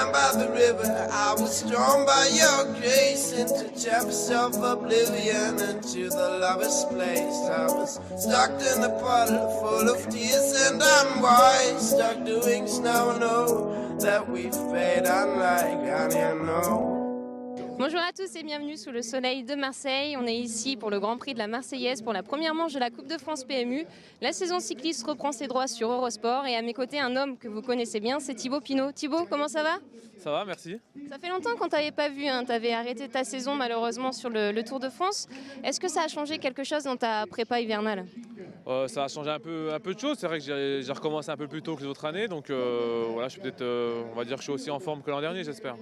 down by the river. I was drawn by your grace into chambers of oblivion, into the lover's place. I was stuck in a puddle full of tears and unwise, stuck doing snow. Know that we fade unlike I know. Bonjour à tous et bienvenue sous le soleil de Marseille. On est ici pour le Grand Prix de la Marseillaise pour la première manche de la Coupe de France PMU. La saison cycliste reprend ses droits sur Eurosport et à mes côtés un homme que vous connaissez bien, c'est Thibaut Pinot. Thibaut, comment ça va ? Ça va, merci. Ça fait longtemps qu'on t'avait pas vu, tu avais arrêté ta saison malheureusement sur le Tour de France. Est-ce que ça a changé quelque chose dans ta prépa hivernale ? Ça a changé un peu de choses. C'est vrai que j'ai recommencé un peu plus tôt que les autres années. Donc voilà, je suis peut-être, on va dire que je suis aussi en forme que l'an dernier, j'espère.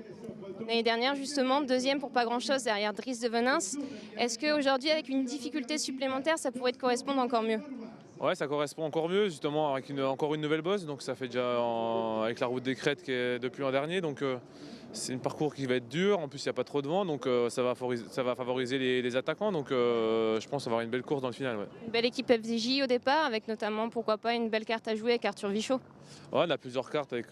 L'année dernière, justement, deuxième pour pas grand-chose derrière Dries de Venins. Est-ce qu'aujourd'hui, avec une difficulté supplémentaire, ça pourrait te correspondre encore mieux ? Ouais, ça correspond encore mieux, justement, avec encore une nouvelle bosse. Donc ça fait déjà avec la route des Crêtes qui est depuis l'an dernier. Donc c'est un parcours qui va être dur. En plus, il n'y a pas trop de vent, donc ça va favoriser les attaquants. Donc je pense avoir une belle course dans le final. Ouais. Une belle équipe FDJ au départ, avec notamment, pourquoi pas, une belle carte à jouer avec Arthur Vichot. Ouais, on a plusieurs cartes avec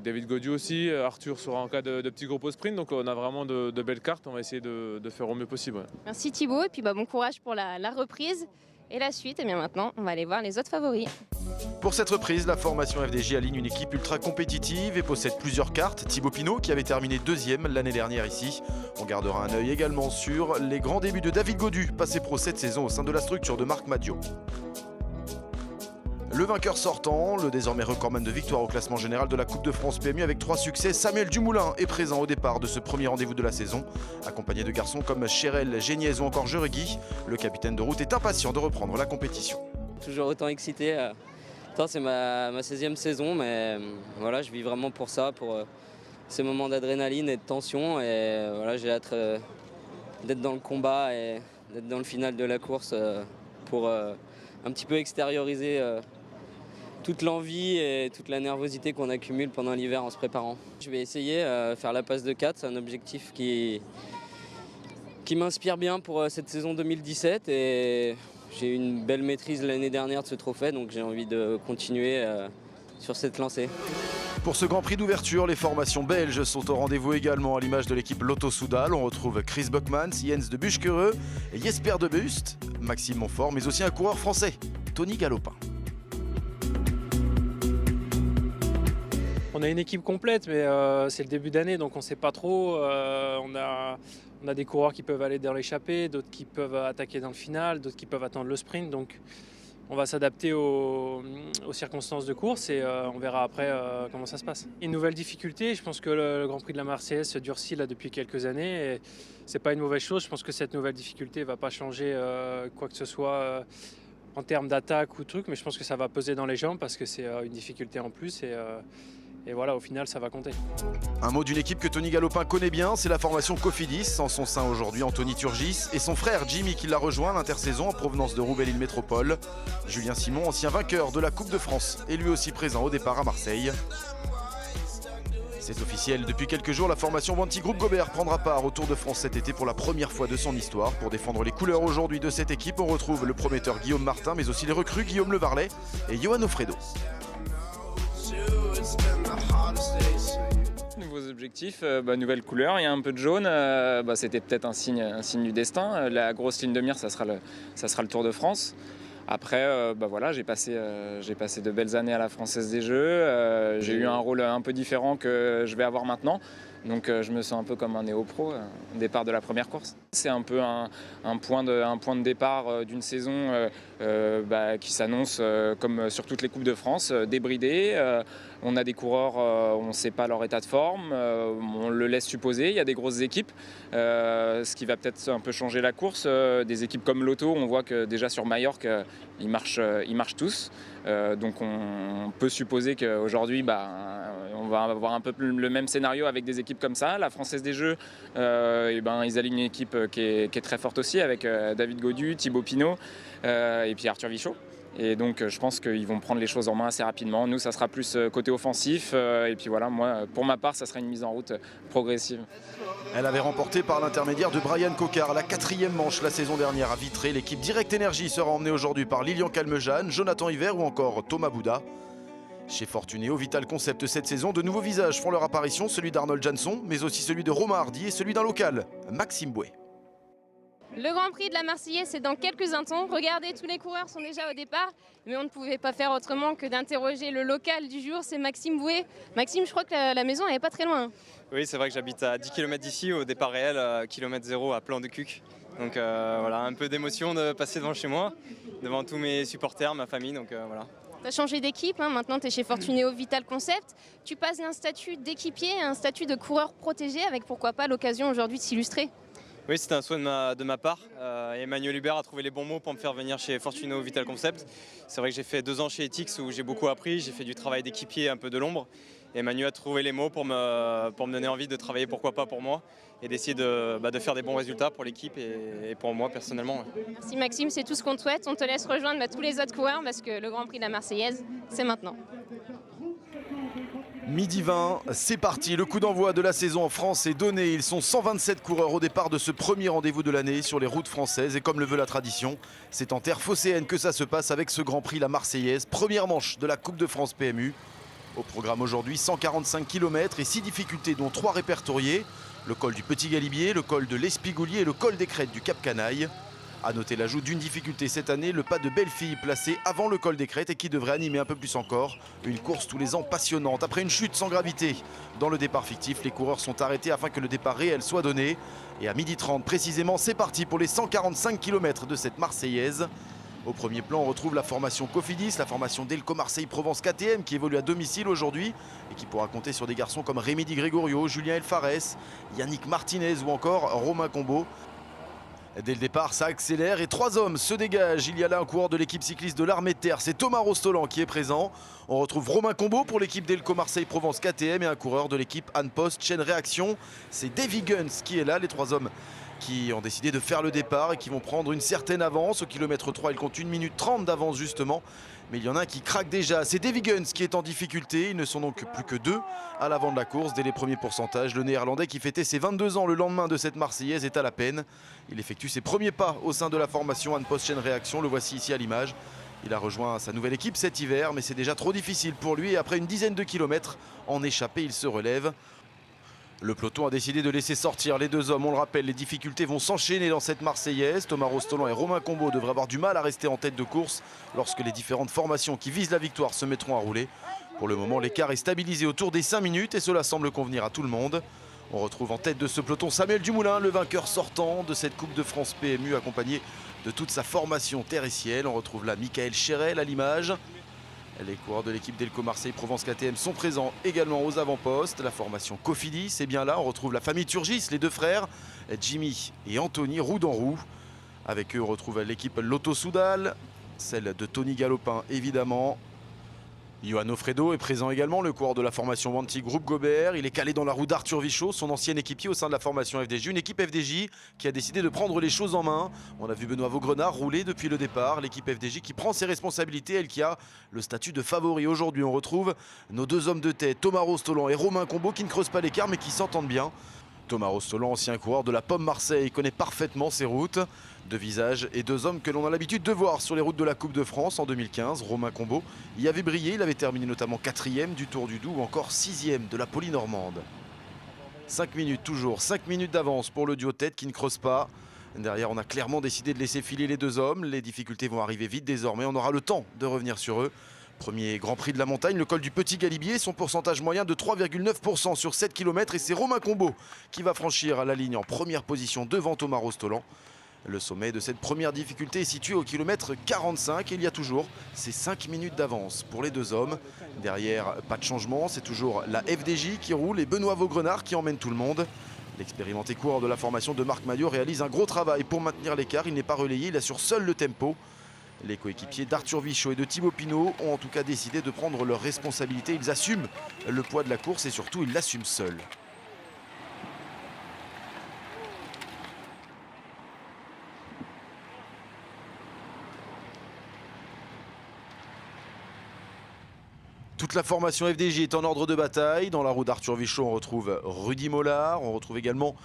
David Gaudu aussi. Arthur sera en cas de petits groupes au sprint. Donc on a vraiment de belles cartes. On va essayer de faire au mieux possible. Ouais. Merci Thibaut, et puis bon courage pour la reprise. Et la suite, et bien maintenant, on va aller voir les autres favoris. Pour cette reprise, la formation FDJ aligne une équipe ultra compétitive et possède plusieurs cartes. Thibaut Pinot, qui avait terminé deuxième l'année dernière ici. On gardera un œil également sur les grands débuts de David Gaudu, passé pro cette saison au sein de la structure de Marc Madiot. Le vainqueur sortant, le désormais recordman de victoire au classement général de la Coupe de France PMU avec 3 succès, Samuel Dumoulin est présent au départ de ce premier rendez-vous de la saison. Accompagné de garçons comme Chérel, Géniez ou encore Jeregui, le capitaine de route est impatient de reprendre la compétition. Toujours autant excité. C'est ma 16e saison, mais voilà, je vis vraiment pour ça, pour ces moments d'adrénaline et de tension. Et voilà, j'ai hâte d'être dans le combat et d'être dans le final de la course pour un petit peu extérioriser toute l'envie et toute la nervosité qu'on accumule pendant l'hiver en se préparant. Je vais essayer de faire la passe de 4, c'est un objectif qui m'inspire bien pour cette saison 2017 et j'ai eu une belle maîtrise l'année dernière de ce trophée, donc j'ai envie de continuer sur cette lancée. Pour ce Grand Prix d'ouverture, les formations belges sont au rendez-vous également à l'image de l'équipe Lotto Soudal. On retrouve Chris Bockmans, Jens de Buschkere et Jesper de Bust, Maxime Montfort, mais aussi un coureur français, Tony Galopin. On a une équipe complète, mais c'est le début d'année, donc on ne sait pas trop. On a des coureurs qui peuvent aller dans l'échappée, d'autres qui peuvent attaquer dans le final, d'autres qui peuvent attendre le sprint. Donc on va s'adapter aux circonstances de course et on verra après comment ça se passe. Une nouvelle difficulté, je pense que le Grand Prix de la Marseillaise se durcit là depuis quelques années et c'est pas une mauvaise chose. Je pense que cette nouvelle difficulté ne va pas changer quoi que ce soit en termes d'attaque ou truc, mais je pense que ça va peser dans les jambes parce que c'est une difficulté en plus et voilà, au final, ça va compter. Un mot d'une équipe que Tony Galopin connaît bien, c'est la formation Cofidis. En son sein aujourd'hui, Anthony Turgis et son frère Jimmy qui l'a rejoint à l'intersaison en provenance de Roubaix-Lille Métropole. Julien Simon, ancien vainqueur de la Coupe de France, est lui aussi présent au départ à Marseille. C'est officiel, depuis quelques jours, la formation Wanty Groupe Gobert prendra part au Tour de France cet été pour la première fois de son histoire. Pour défendre les couleurs aujourd'hui de cette équipe, on retrouve le prometteur Guillaume Martin, mais aussi les recrues Guillaume Levarlet et Johan Ofredo. Nouveaux objectifs, nouvelle couleur, il y a un peu de jaune, c'était peut-être un signe du destin. La grosse ligne de mire, ça sera le Tour de France. Après, j'ai passé de belles années à la Française des Jeux. J'ai eu un rôle un peu différent que je vais avoir maintenant. Donc je me sens un peu comme un néo-pro, départ de la première course. C'est un peu un point de départ d'une saison qui s'annonce comme sur toutes les Coupes de France, débridée. On a des coureurs, on ne sait pas leur état de forme, on le laisse supposer. Il y a des grosses équipes, ce qui va peut-être un peu changer la course. Des équipes comme Lotto, on voit que déjà sur Majorque, ils marchent tous. Donc on peut supposer qu'aujourd'hui, on va avoir un peu le même scénario avec des équipes comme ça. La Française des Jeux, ils alignent une équipe qui est très forte aussi avec David Gaudu, Thibaut Pinot et puis Arthur Vichot. Et donc je pense qu'ils vont prendre les choses en main assez rapidement. Nous, ça sera plus côté offensif. Et puis voilà, moi, pour ma part, ça sera une mise en route progressive. Elle avait remporté par l'intermédiaire de Brian Cocard la 4e manche la saison dernière à Vitré. L'équipe Direct Energy sera emmenée aujourd'hui par Lilian Calmejane, Jonathan Hiver ou encore Thomas Bouda. Chez Fortunéo Vital Concept cette saison, de nouveaux visages font leur apparition, celui d'Arnold Jansson, mais aussi celui de Romain Hardy et celui d'un local, Maxime Bouet. Le Grand Prix de la Marseillaise, c'est dans quelques instants. Regardez, tous les coureurs sont déjà au départ, mais on ne pouvait pas faire autrement que d'interroger le local du jour, c'est Maxime Bouet. Maxime, je crois que la maison elle n'est pas très loin. Oui, c'est vrai que j'habite à 10 km d'ici, au départ réel, kilomètre 0 à Plan de Cuc. Donc voilà, un peu d'émotion de passer devant chez moi, devant tous mes supporters, ma famille, donc voilà. Tu as changé d'équipe, maintenant tu es chez Fortunéo Vital Concept. Tu passes d'un statut d'équipier à un statut de coureur protégé, avec pourquoi pas l'occasion aujourd'hui de s'illustrer. Oui, c'était un souhait de ma part. Emmanuel Hubert a trouvé les bons mots pour me faire venir chez Fortunéo Vital Concept. C'est vrai que j'ai fait 2 ans chez Etix où j'ai beaucoup appris, j'ai fait du travail d'équipier un peu de l'ombre. Emmanuel a trouvé les mots pour me donner envie de travailler pourquoi pas pour moi et d'essayer de faire des bons résultats pour l'équipe et pour moi personnellement. Merci Maxime, c'est tout ce qu'on te souhaite. On te laisse rejoindre tous les autres coureurs parce que le Grand Prix de la Marseillaise, c'est maintenant. Midi 20, c'est parti, le coup d'envoi de la saison en France est donné. Ils sont 127 coureurs au départ de ce premier rendez-vous de l'année sur les routes françaises. Et comme le veut la tradition, c'est en terre phocéenne que ça se passe avec ce Grand Prix la Marseillaise. Première manche de la Coupe de France PMU. Au programme aujourd'hui, 145 km et 6 difficultés dont 3 répertoriées. Le col du Petit Galibier, le col de l'Espigoulier et le col des Crêtes du Cap Canaille. A noter l'ajout d'une difficulté cette année, le pas de Bellefille placé avant le col des Crêtes et qui devrait animer un peu plus encore une course tous les ans passionnante. Après une chute sans gravité dans le départ fictif, les coureurs sont arrêtés afin que le départ réel soit donné. Et à 12h30 précisément, c'est parti pour les 145 km de cette Marseillaise. Au premier plan, on retrouve la formation Cofidis, la formation Delco Marseille Provence KTM qui évolue à domicile aujourd'hui et qui pourra compter sur des garçons comme Rémi Di Gregorio, Julien Elfares, Yannick Martinez ou encore Romain Combo. Dès le départ, ça accélère et 3 hommes se dégagent. Il y a là un coureur de l'équipe cycliste de l'Armée de Terre, c'est Thomas Rostolan qui est présent. On retrouve Romain Combo pour l'équipe Delco Marseille Provence KTM et un coureur de l'équipe Anne Post Chaîne Réaction. C'est Davy Guns qui est là, les 3 hommes qui ont décidé de faire le départ et qui vont prendre une certaine avance. Au kilomètre 3, ils comptent 1 minute 30 d'avance justement. Mais il y en a un qui craque déjà, c'est Davy Guns qui est en difficulté. Ils ne sont donc plus que 2 à l'avant de la course dès les premiers pourcentages. Le néerlandais qui fêtait ses 22 ans le lendemain de cette Marseillaise est à la peine. Il effectue ses premiers pas au sein de la formation Anne Post Chaîne Réaction, le voici ici à l'image. Il a rejoint sa nouvelle équipe cet hiver, mais c'est déjà trop difficile pour lui. Et après une dizaine de kilomètres en échappée, il se relève. Le peloton a décidé de laisser sortir les 2 hommes. On le rappelle, les difficultés vont s'enchaîner dans cette Marseillaise. Thomas Rostolan et Romain Combo devraient avoir du mal à rester en tête de course lorsque les différentes formations qui visent la victoire se mettront à rouler. Pour le moment, l'écart est stabilisé autour des 5 minutes et cela semble convenir à tout le monde. On retrouve en tête de ce peloton Samuel Dumoulin, le vainqueur sortant de cette Coupe de France PMU, accompagné de toute sa formation terre et ciel. On retrouve là Michael Chérel à l'image. Les coureurs de l'équipe Delco Marseille Provence KTM sont présents également aux avant-postes. La formation Cofidis, c'est bien là. On retrouve la famille Turgis, les 2 frères, Jimmy et Anthony, roue dans roue. Avec eux, on retrouve l'équipe Lotto Soudal, celle de Tony Galopin évidemment. Johan Ofredo est présent également, le coureur de la formation Wanty Groupe Gobert. Il est calé dans la roue d'Arthur Vichot, son ancien équipier au sein de la formation FDJ. Une équipe FDJ qui a décidé de prendre les choses en main. On a vu Benoît Vaugrenard rouler depuis le départ. L'équipe FDJ qui prend ses responsabilités, elle qui a le statut de favori. Aujourd'hui, on retrouve nos 2 hommes de tête, Thomas Rostolan et Romain Combo, qui ne creusent pas l'écart mais qui s'entendent bien. Thomas Rostolan, ancien coureur de la Pomme Marseille, connaît parfaitement ses routes. 2 visages et 2 hommes que l'on a l'habitude de voir sur les routes de la Coupe de France en 2015. Romain Combo y avait brillé, il avait terminé notamment 4e du Tour du Doubs ou encore 6e de la Polynormande. 5 minutes toujours, 5 minutes d'avance pour le duo tête qui ne creuse pas. Derrière, on a clairement décidé de laisser filer les 2 hommes. Les difficultés vont arriver vite désormais, on aura le temps de revenir sur eux. Premier Grand Prix de la montagne, le col du Petit Galibier, son pourcentage moyen de 3,9% sur 7 km et c'est Romain Combo qui va franchir la ligne en première position devant Thomas Rostolan. Le sommet de cette première difficulté est situé au kilomètre 45 et il y a toujours ces 5 minutes d'avance pour les 2 hommes. Derrière, pas de changement, c'est toujours la FDJ qui roule et Benoît Vaugrenard qui emmène tout le monde. L'expérimenté coureur de la formation de Marc Maillot réalise un gros travail pour maintenir l'écart, il n'est pas relayé, il assure seul le tempo. Les coéquipiers d'Arthur Vichot et de Thibaut Pinot ont en tout cas décidé de prendre leurs responsabilités. Ils assument le poids de la course et surtout ils l'assument seuls. Toute la formation FDJ est en ordre de bataille. Dans la roue d'Arthur Vichot, on retrouve Rudy Mollard. On retrouve également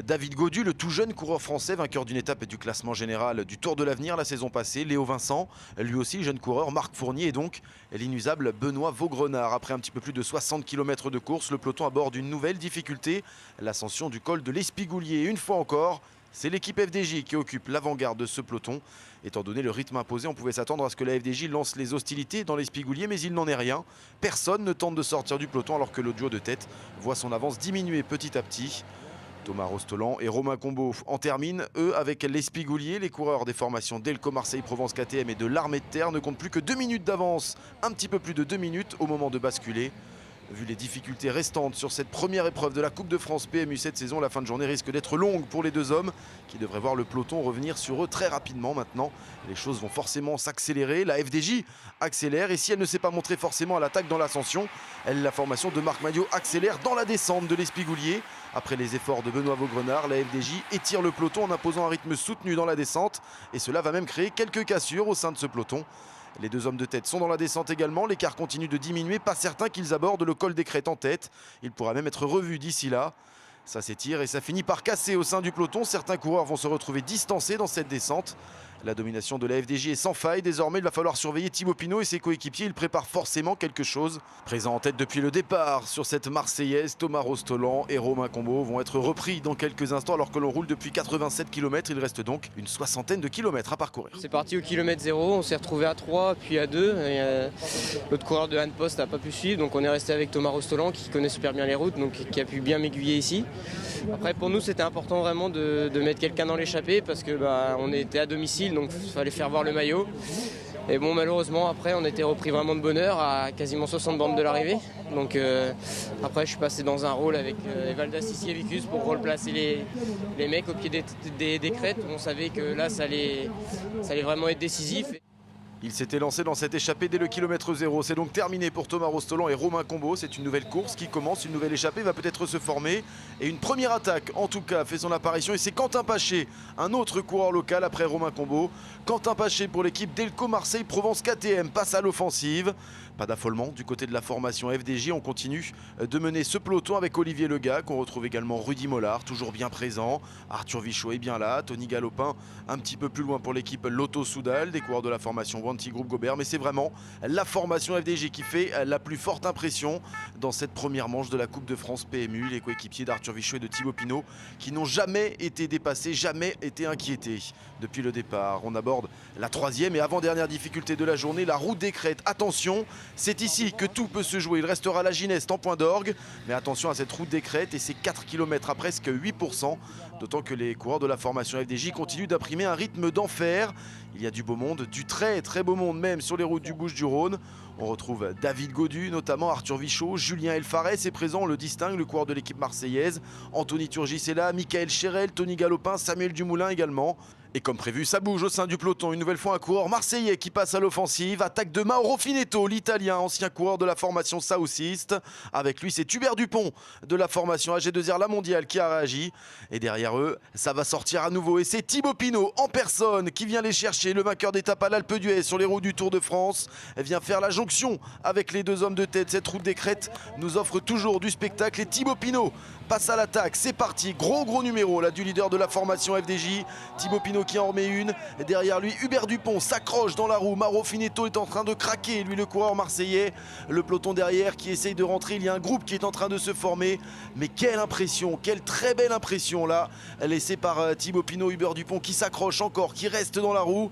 David Gaudu, le tout jeune coureur français, vainqueur d'une étape et du classement général du Tour de l'Avenir la saison passée. Léo Vincent, lui aussi jeune coureur. Marc Fournier et donc l'inusable Benoît Vaugrenard. Après un petit peu plus de 60 km de course, le peloton aborde une nouvelle difficulté, l'ascension du col de l'Espigoulier. Une fois encore, c'est l'équipe FDJ qui occupe l'avant-garde de ce peloton. Étant donné le rythme imposé, on pouvait s'attendre à ce que la FDJ lance les hostilités dans l'Espigoulier, mais il n'en est rien. Personne ne tente de sortir du peloton alors que le duo de tête voit son avance diminuer petit à petit. Thomas Rostolan et Romain Combeau en terminent, eux, avec l'Espigoulier. Les coureurs des formations Delco Marseille Provence KTM et de l'Armée de Terre ne comptent plus que 2 minutes d'avance, un petit peu plus de 2 minutes au moment de basculer. Vu les difficultés restantes sur cette première épreuve de la Coupe de France PMU cette saison, la fin de journée risque d'être longue pour les deux hommes qui devraient voir le peloton revenir sur eux très rapidement. Maintenant, les choses vont forcément s'accélérer. La FDJ accélère et si elle ne s'est pas montrée forcément à l'attaque dans l'ascension, la formation de Marc Maillot accélère dans la descente de l'Espigoulier. Après les efforts de Benoît Vaugrenard, la FDJ étire le peloton en imposant un rythme soutenu dans la descente et cela va même créer quelques cassures au sein de ce peloton. Les deux hommes de tête sont dans la descente également, l'écart continue de diminuer, pas certain qu'ils abordent le col des Crêtes en tête. Il pourra même être revu d'ici là. Ça s'étire et ça finit par casser au sein du peloton. Certains coureurs vont se retrouver distancés dans cette descente. La domination de la FDJ est sans faille. Désormais, il va falloir surveiller Thibaut Pinot et ses coéquipiers. Il prépare forcément quelque chose. Présent en tête depuis le départ sur cette Marseillaise, Thomas Rostolan et Romain Combeau vont être repris dans quelques instants alors que l'on roule depuis 87 km. Il reste donc une soixantaine de kilomètres à parcourir. C'est parti au kilomètre 0. On s'est retrouvé à 3 puis à 2. L'autre coureur de Han Post n'a pas pu suivre. Donc on est resté avec Thomas Rostolan qui connaît super bien les routes, donc qui a pu bien m'aiguiller ici. Après pour nous c'était important vraiment de mettre quelqu'un dans l'échappée parce que on était à domicile donc il fallait faire voir le maillot. Et bon malheureusement après on était repris vraiment de bonne heure à quasiment 60 bornes de l'arrivée. Donc après je suis passé dans un rôle avec Evaldas Sisievicus pour replacer les mecs au pied des crêtes. On savait que là ça allait vraiment être décisif. Il s'était lancé dans cette échappée dès le kilomètre 0. C'est donc terminé pour Thomas Rostolan et Romain Combeau. C'est une nouvelle course qui commence, une nouvelle échappée va peut-être se former. Et une première attaque, en tout cas, fait son apparition. Et c'est Quentin Paché, un autre coureur local après Romain Combeau. Quentin Paché pour l'équipe Delco Marseille Provence KTM passe à l'offensive. Pas d'affolement du côté de la formation FDJ. On continue de mener ce peloton avec Olivier Legac. On retrouve également Rudy Mollard, toujours bien présent. Arthur Vichot est bien là. Tony Galopin un petit peu plus loin pour l'équipe Lotto Soudal, des coureurs de la formation Wanty Groupe Gobert. Mais c'est vraiment la formation FDJ qui fait la plus forte impression dans cette première manche de la Coupe de France PMU. Les coéquipiers d'Arthur Vichot et de Thibaut Pinot qui n'ont jamais été dépassés, jamais été inquiétés depuis le départ. On aborde la troisième et avant-dernière difficulté de la journée, la route des Crêtes. Attention, c'est ici que tout peut se jouer. Il restera la Gineste en point d'orgue. Mais attention à cette route des Crêtes et ces 4 km à presque 8%. D'autant que les coureurs de la formation FDJ continuent d'imprimer un rythme d'enfer. Il y a du beau monde, du très très beau monde même sur les routes du Bouches-du-Rhône. On retrouve David Gaudu, notamment Arthur Vichot, Julien Elfares est présent, on le distingue, le coureur de l'équipe marseillaise. Anthony Turgis est là, Michael Chérel, Tony Galopin, Samuel Dumoulin également. Et comme prévu, ça bouge au sein du peloton. Une nouvelle fois un coureur marseillais qui passe à l'offensive. Attaque de Mauro Finetto, l'italien, ancien coureur de la formation Southeast. Avec lui, c'est Hubert Dupont de la formation AG2R La Mondiale qui a réagi. Et derrière eux, ça va sortir à nouveau. Et c'est Thibaut Pinot en personne qui vient les chercher. Le vainqueur d'étape à l'Alpe d'Huez sur les routes du Tour de France. Elle vient faire la jonction avec les deux hommes de tête. Cette route des Crêtes nous offre toujours du spectacle. Et Thibaut Pinot passe à l'attaque. C'est parti. Gros numéro là du leader de la formation FDJ. Thibaut Pinot qui en remet une. Et derrière lui, Hubert Dupont s'accroche dans la roue. Mauro Finetto est en train de craquer, lui le coureur marseillais. Le peloton derrière qui essaye de rentrer. Il y a un groupe qui est en train de se former. Mais quelle impression, quelle très belle impression là, laissée par Thibaut Pinot, Hubert Dupont qui s'accroche encore, qui reste dans la roue.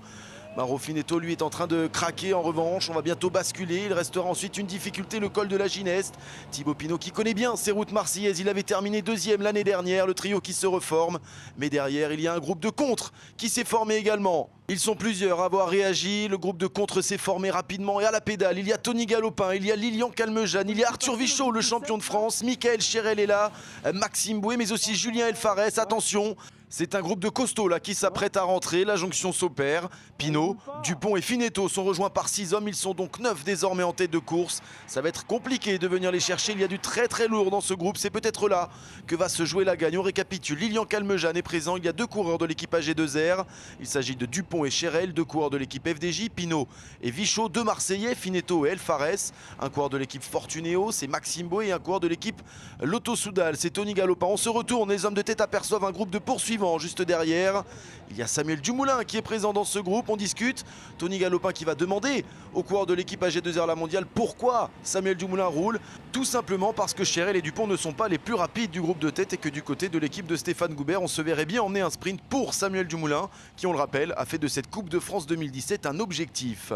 Mauro Finetto lui est en train de craquer en revanche, on va bientôt basculer, il restera ensuite une difficulté, le col de la Gineste. Thibaut Pinot qui connaît bien ses routes marseillaises, il avait terminé deuxième l'année dernière, le trio qui se reforme. Mais derrière il y a un groupe de contre qui s'est formé également. Ils sont plusieurs à avoir réagi, le groupe de contre s'est formé rapidement et à la pédale. Il y a Tony Galopin, il y a Lilian Calmejane, il y a Arthur Vichot, le champion de France, Michael Chérel est là, Maxime Bouet mais aussi Julien Elfares, attention. C'est un groupe de costauds là qui s'apprête à rentrer, la jonction s'opère. Pinot, Dupont et Finetto sont rejoints par 6 hommes, ils sont donc 9 désormais en tête de course. Ça va être compliqué de venir les chercher, il y a du très très lourd dans ce groupe, c'est peut-être là que va se jouer la gagne. On récapitule, Lilian Calmejane est présent, il y a 2 coureurs de l'équipe AG2R. Il s'agit de Dupont et Chérel, 2 coureurs de l'équipe FDJ, Pinot et Vichot, 2 Marseillais, Finetto et El Fares. Un coureur de l'équipe Fortunéo, c'est Maxime Boé, et un coureur de l'équipe Lotto Soudal, c'est Tony Galopin. On se retourne, les hommes de tête aperçoivent un groupe de poursuivants juste derrière. Il y a Samuel Dumoulin qui est présent dans ce groupe, on discute. Tony Galopin qui va demander aux coureurs de l'équipe AG2R La Mondiale pourquoi Samuel Dumoulin roule. Tout simplement parce que Chérel et Dupont ne sont pas les plus rapides du groupe de tête et que du côté de l'équipe de Stéphane Goubert, on se verrait bien emmener un sprint pour Samuel Dumoulin qui, on le rappelle, a fait de cette Coupe de France 2017 un objectif.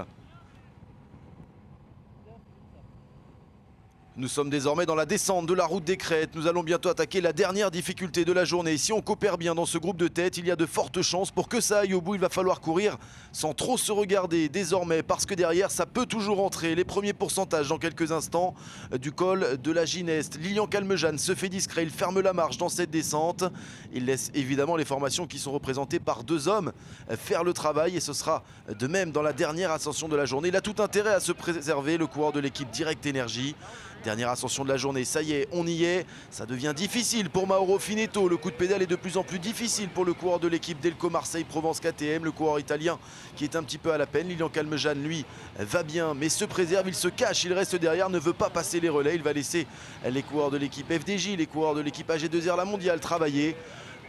Nous sommes désormais dans la descente de la route des Crêtes. Nous allons bientôt attaquer la dernière difficulté de la journée. Si on coopère bien dans ce groupe de tête, il y a de fortes chances pour que ça aille au bout. Il va falloir courir sans trop se regarder désormais parce que derrière, ça peut toujours entrer. Les premiers pourcentages dans quelques instants du col de la Gineste. Lilian Calmejane se fait discret. Il ferme la marche dans cette descente. Il laisse évidemment les formations qui sont représentées par 2 hommes faire le travail et ce sera de même dans la dernière ascension de la journée. Il a tout intérêt à se préserver, le coureur de l'équipe Direct Énergie. Dernière ascension de la journée, ça y est, on y est. Ça devient difficile pour Mauro Finetto. Le coup de pédale est de plus en plus difficile pour le coureur de l'équipe Delco Marseille Provence KTM. Le coureur italien qui est un petit peu à la peine. Lilian Calmejane, lui, va bien, mais se préserve, il se cache, il reste derrière, ne veut pas passer les relais. Il va laisser les coureurs de l'équipe FDJ, les coureurs de l'équipe AG2R La Mondiale travailler.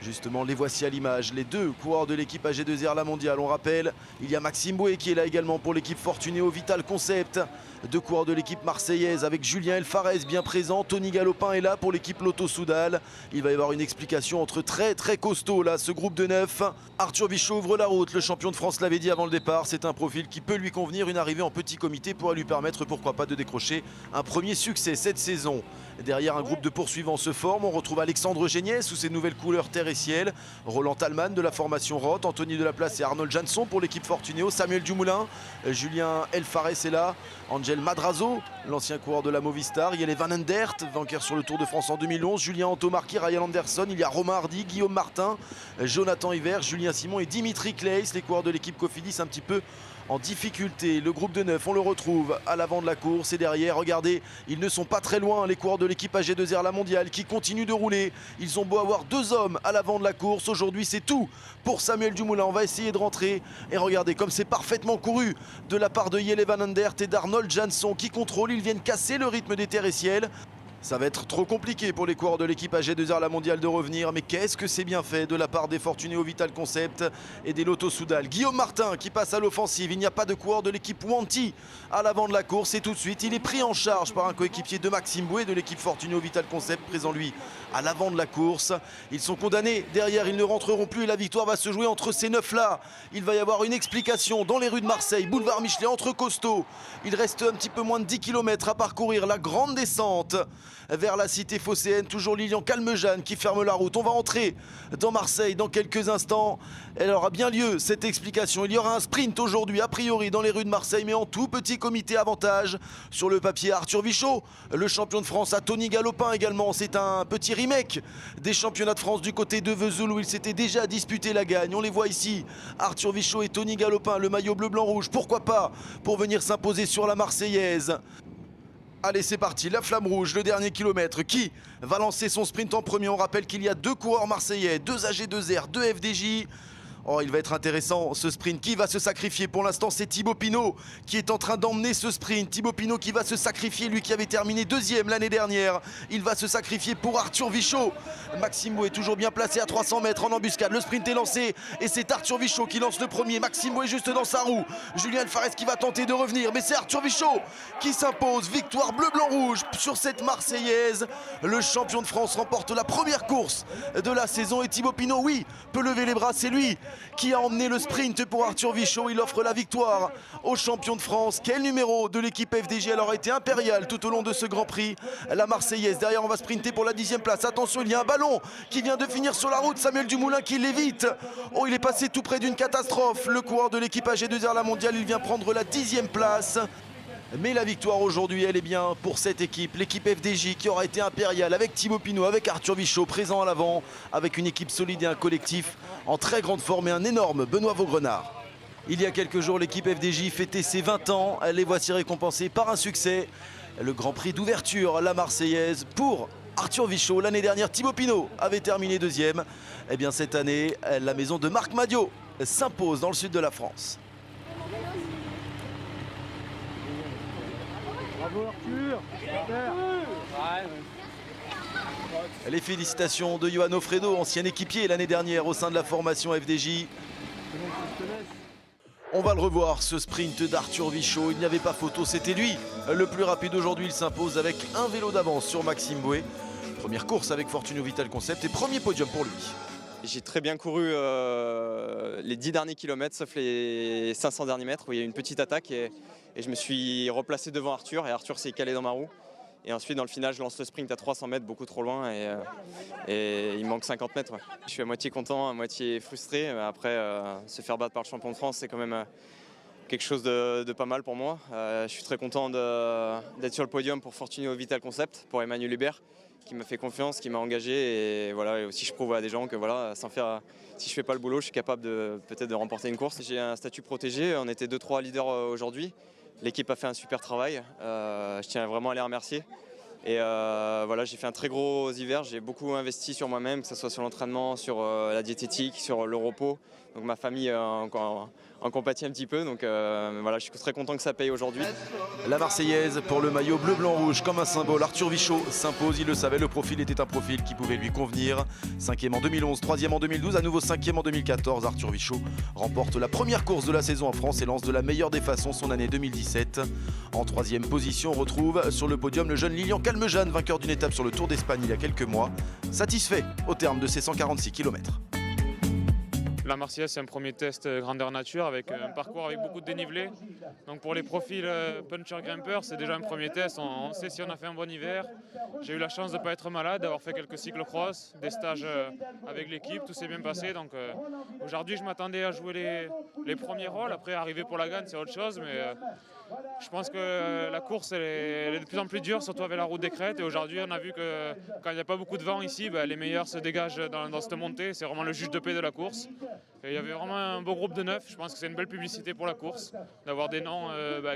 Justement, les voici à l'image, les 2 coureurs de l'équipe AG2R La Mondiale. On rappelle, il y a Maxime Boé qui est là également pour l'équipe Fortunéo Vital Concept. 2 coureurs de l'équipe marseillaise avec Julien El Fares bien présent. Tony Galopin est là pour l'équipe Lotto Soudal. Il va y avoir une explication entre très costauds là, ce groupe de 9. Arthur Vichot ouvre la route, le champion de France l'avait dit avant le départ. C'est un profil qui peut lui convenir, une arrivée en petit comité pourrait lui permettre, pourquoi pas, de décrocher un premier succès cette saison. Derrière, un groupe de poursuivants se forme. On retrouve Alexandre Géniès sous ses nouvelles couleurs terre et ciel. Roland Tallman de la formation Roth, Anthony Delaplace et Arnold Jansson pour l'équipe Fortunéo. Samuel Dumoulin, Julien El Fares est là. Angel Madrazo, l'ancien coureur de la Movistar. Il y a les Van Endert, vainqueur sur le Tour de France en 2011. Julien Antomarchi, Ryan Anderson. Il y a Romain Hardy, Guillaume Martin, Jonathan Hiver, Julien Simon et Dimitri Claes. Les coureurs de l'équipe Cofidis un petit peu en difficulté. Le groupe de 9, on le retrouve à l'avant de la course et derrière, regardez, ils ne sont pas très loin, les coureurs de l'équipe AG2R La Mondiale qui continuent de rouler. Ils ont beau avoir 2 hommes à l'avant de la course. Aujourd'hui, c'est tout pour Samuel Dumoulin. On va essayer de rentrer et regardez comme c'est parfaitement couru de la part de Jelle Van Endert et d'Arnold Jansson qui contrôlent. Ils viennent casser le rythme des terres et ciels. Ça va être trop compliqué pour les coureurs de l'équipe AG2R La Mondiale de revenir. Mais qu'est-ce que c'est bien fait de la part des Fortunéo Vital Concept et des Lotto Soudal. Guillaume Martin qui passe à l'offensive. Il n'y a pas de coureur de l'équipe Wanty à l'avant de la course. Et tout de suite, il est pris en charge par un coéquipier de Maxime Boé de l'équipe Fortunéo Vital Concept. Présent lui à l'avant de la course. Ils sont condamnés. Derrière, ils ne rentreront plus. Et la victoire va se jouer entre ces 9-là. Il va y avoir une explication dans les rues de Marseille. Boulevard Michelet entre costauds. Il reste un petit peu moins de 10 km à parcourir. La grande descente vers la cité phocéenne, toujours Lilian Calmejane qui ferme la route. On va entrer dans Marseille dans quelques instants. Elle aura bien lieu cette explication. Il y aura un sprint aujourd'hui a priori dans les rues de Marseille, mais en tout petit comité avantage. Sur le papier, Arthur Vichot, le champion de France, à Tony Galopin également. C'est un petit remake des championnats de France du côté de Vesoul où il s'était déjà disputé la gagne. On les voit ici, Arthur Vichot et Tony Galopin, le maillot bleu, blanc, rouge. Pourquoi pas pour venir s'imposer sur la Marseillaise. Allez, c'est parti, la flamme rouge, le dernier kilomètre. Qui va lancer son sprint en premier? On rappelle qu'il y a 2 coureurs marseillais, 2 AG2R, 2 FDJ. Oh, il va être intéressant ce sprint. Qui va se sacrifier? Pour l'instant, c'est Thibaut Pinot qui est en train d'emmener ce sprint. Thibaut Pinot qui va se sacrifier, lui qui avait terminé 2e l'année dernière. Il va se sacrifier pour Arthur Vichot. Maxime Boé est toujours bien placé à 300 mètres en embuscade. Le sprint est lancé et c'est Arthur Vichot qui lance le premier. Maxime Boé juste dans sa roue. Julien El Fares qui va tenter de revenir, mais c'est Arthur Vichot qui s'impose. Victoire bleu-blanc-rouge sur cette Marseillaise. Le champion de France remporte la première course de la saison et Thibaut Pinot, oui, peut lever les bras. C'est lui qui a emmené le sprint pour Arthur Vichot. Il offre la victoire au champion de France. Quel numéro de l'équipe FDJ? Elle aura été impériale tout au long de ce Grand Prix. La Marseillaise, derrière on va sprinter pour la 10e place. Attention, il y a un ballon qui vient de finir sur la route. Samuel Dumoulin qui l'évite. Oh, il est passé tout près d'une catastrophe. Le coureur de l'équipe AG2R La Mondiale, il vient prendre la 10e place. Mais la victoire aujourd'hui, elle est bien pour cette équipe, l'équipe FDJ qui aura été impériale avec Thibaut Pinot, avec Arthur Vichot présent à l'avant, avec une équipe solide et un collectif en très grande forme et un énorme Benoît Vaugrenard. Il y a quelques jours, l'équipe FDJ fêtait ses 20 ans. Les voici récompensés par un succès. Le Grand Prix d'ouverture, la Marseillaise, pour Arthur Vichot. L'année dernière, Thibaut Pinot avait terminé deuxième. Et bien cette année, la maison de Marc Madiot s'impose dans le sud de la France. Bravo Arthur. Les félicitations de Johan Ofredo, ancien équipier l'année dernière au sein de la formation FDJ. On va le revoir, ce sprint d'Arthur Vichot, il n'y avait pas photo, c'était lui. Le plus rapide aujourd'hui, il s'impose avec un vélo d'avance sur Maxime Bouet. Première course avec Fortuno Vital Concept et premier podium pour lui. J'ai très bien couru les 10 derniers kilomètres, sauf les 500 derniers mètres où il y a eu une petite attaque et je me suis replacé devant Arthur et Arthur s'est calé dans ma roue. Et ensuite dans le final je lance le sprint à 300 mètres beaucoup trop loin et il manque 50 mètres. Ouais. Je suis à moitié content, à moitié frustré. Après se faire battre par le champion de France c'est quand même quelque chose de pas mal pour moi. Je suis très content d'être sur le podium pour Fortuno Vital Concept, pour Emmanuel Hubert qui m'a fait confiance, qui m'a engagé et voilà, et aussi je prouve à des gens que voilà, si je fais pas le boulot, je suis capable peut-être de remporter une course. J'ai un statut protégé, on était 2-3 leaders aujourd'hui. L'équipe a fait un super travail, je tiens vraiment à les remercier. Et voilà, j'ai fait un très gros hiver, j'ai beaucoup investi sur moi-même, que ce soit sur l'entraînement, sur la diététique, sur le repos. Donc ma famille en compatit un petit peu, donc voilà, je suis très content que ça paye aujourd'hui. La Marseillaise pour le maillot bleu, blanc, rouge comme un symbole. Arthur Vichot s'impose, il le savait, le profil était un profil qui pouvait lui convenir. 5e en 2011, 3e en 2012, à nouveau 5e en 2014. Arthur Vichot remporte la première course de la saison en France et lance de la meilleure des façons son année 2017. En 3e position, on retrouve sur le podium le jeune Lilian Calmejane, vainqueur d'une étape sur le Tour d'Espagne il y a quelques mois. Satisfait au terme de ses 146 km. La Marseillaise, c'est un premier test grandeur nature avec un parcours avec beaucoup de dénivelé. Donc pour les profils puncher grimpeurs, c'est déjà un premier test. On sait si on a fait un bon hiver. J'ai eu la chance de ne pas être malade, d'avoir fait quelques cyclocross, des stages avec l'équipe, tout s'est bien passé. Donc aujourd'hui, je m'attendais à jouer les premiers rôles. Après, arriver pour la gagne, c'est autre chose. Mais je pense que la course elle est de plus en plus dure, surtout avec la route des crêtes. Et aujourd'hui, on a vu que quand il n'y a pas beaucoup de vent ici, les meilleurs se dégagent dans cette montée. C'est vraiment le juge de paix de la course. Et il y avait vraiment un beau groupe de 9. Je pense que c'est une belle publicité pour la course, d'avoir des noms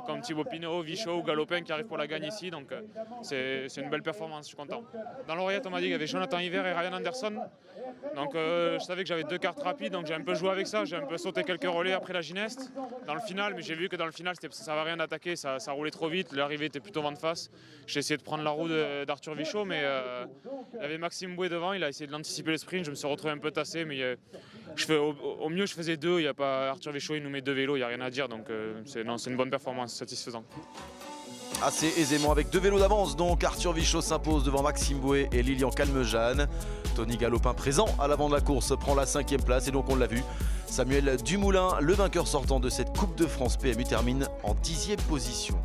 comme Thibaut Pinot, Vichot ou Galopin qui arrivent pour la gagne ici. Donc c'est une belle performance, je suis content. Dans l'oreillette, on m'a dit qu'il y avait Jonathan Hiver et Ryan Anderson. Donc je savais que j'avais 2 cartes rapides, donc j'ai un peu joué avec ça. J'ai un peu sauté quelques relais après la Gineste dans le final, mais j'ai vu que dans le final, ça ne servait à rien d'attaquer, ça roulait trop vite. L'arrivée était plutôt vent de face. J'ai essayé de prendre la roue d'Arthur Vichot, mais il y avait Maxime Bouet devant, il a essayé de l'anticiper le sprint. Je me suis retrouvé un peu tassé, mais au mieux je faisais 2. Il y a pas Arthur Vichot, il nous met 2 vélos, il n'y a rien à dire. Donc c'est une bonne performance, satisfaisante. Assez aisément avec 2 vélos d'avance, donc Arthur Vichot s'impose devant Maxime Bouet et Lilian Calmejane. Tony Galopin présent à l'avant de la course prend la 5e place et donc on l'a vu, Samuel Dumoulin, le vainqueur sortant de cette Coupe de France PMU, termine en 10e position.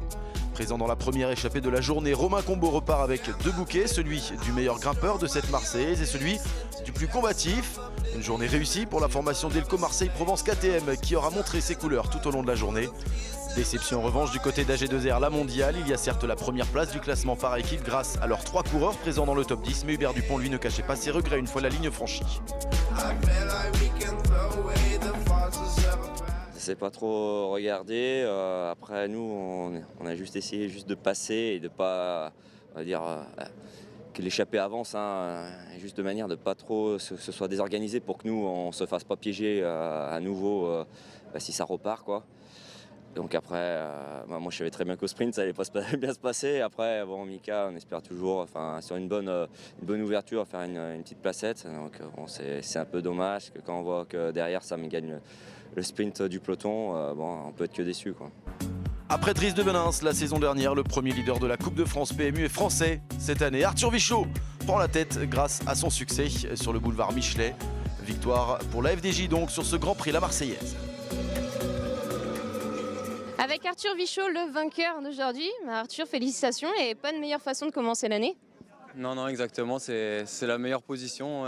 Présent dans la première échappée de la journée, Romain Combo repart avec 2 bouquets, celui du meilleur grimpeur de cette Marseillaise et celui du plus combatif. Une journée réussie pour la formation Delco Marseille-Provence KTM qui aura montré ses couleurs tout au long de la journée. Déception en revanche du côté d'AG2R, la mondiale. Il y a certes la première place du classement par équipe grâce à leurs 3 coureurs présents dans le top 10, mais Hubert Dupont lui ne cachait pas ses regrets une fois la ligne franchie. Je sais pas trop regarder. Après nous, on a juste essayé de passer et de pas, on va dire, que l'échappée avance, juste de manière de pas trop se soit désorganisé pour que nous on se fasse pas piéger à nouveau si ça repart quoi. Donc après, moi je savais très bien qu'au sprint ça allait pas bien se passer. Après, bon, Mika, on espère toujours, sur une bonne ouverture, faire une petite placette. Donc c'est un peu dommage que quand on voit que derrière ça me gagne le sprint du peloton, on peut être que déçu quoi. Après Driss de Venins, la saison dernière, le premier leader de la Coupe de France PMU est français. Cette année, Arthur Vichot prend la tête grâce à son succès sur le boulevard Michelet. Victoire pour la FDJ donc sur ce Grand Prix la Marseillaise. Avec Arthur Vichot, le vainqueur d'aujourd'hui. Arthur, félicitations et pas de meilleure façon de commencer l'année. Non, exactement, c'est la meilleure position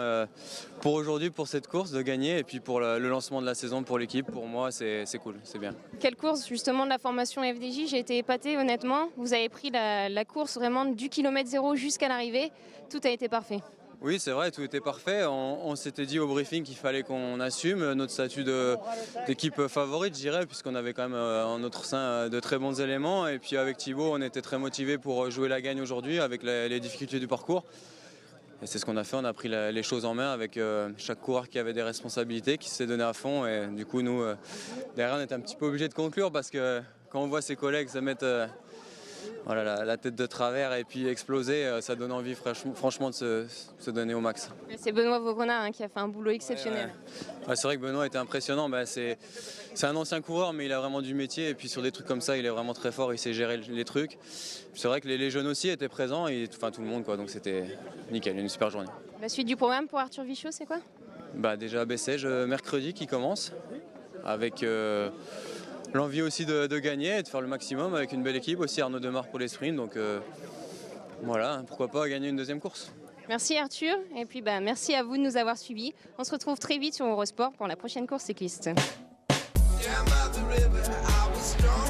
pour aujourd'hui, pour cette course, de gagner, et puis pour le lancement de la saison pour l'équipe, pour moi c'est cool, c'est bien. Quelle course justement de la formation FDJ, j'ai été épatée honnêtement. Vous avez pris la course vraiment du kilomètre zéro jusqu'à l'arrivée, tout a été parfait. Oui, c'est vrai, tout était parfait. On s'était dit au briefing qu'il fallait qu'on assume notre statut d'équipe favorite, je dirais, puisqu'on avait quand même en notre sein de très bons éléments. Et puis avec Thibaut, on était très motivés pour jouer la gagne aujourd'hui avec les difficultés du parcours. Et c'est ce qu'on a fait, on a pris les choses en main avec chaque coureur qui avait des responsabilités, qui s'est donné à fond. Et du coup, nous, derrière, on était un petit peu obligés de conclure parce que quand on voit ses collègues se mettre voilà, la tête de travers et puis exploser, ça donne envie franchement de se donner au max. C'est Benoît Vaugrena qui a fait un boulot exceptionnel. Ouais, c'est vrai que Benoît était impressionnant. C'est un ancien coureur, mais il a vraiment du métier. Et puis sur des trucs comme ça, il est vraiment très fort, il sait gérer les trucs. C'est vrai que les jeunes aussi étaient présents, et, enfin tout le monde, quoi. Donc c'était nickel, une super journée. La suite du programme pour Arthur Vichot, c'est quoi? Déjà Bessèges mercredi qui commence, avec l'envie aussi de gagner et de faire le maximum avec une belle équipe, aussi Arnaud Demar pour les sprints. Donc voilà, pourquoi pas gagner une deuxième course. Merci Arthur, et puis merci à vous de nous avoir suivis. On se retrouve très vite sur Eurosport pour la prochaine course cycliste. Down by the river, I was strong.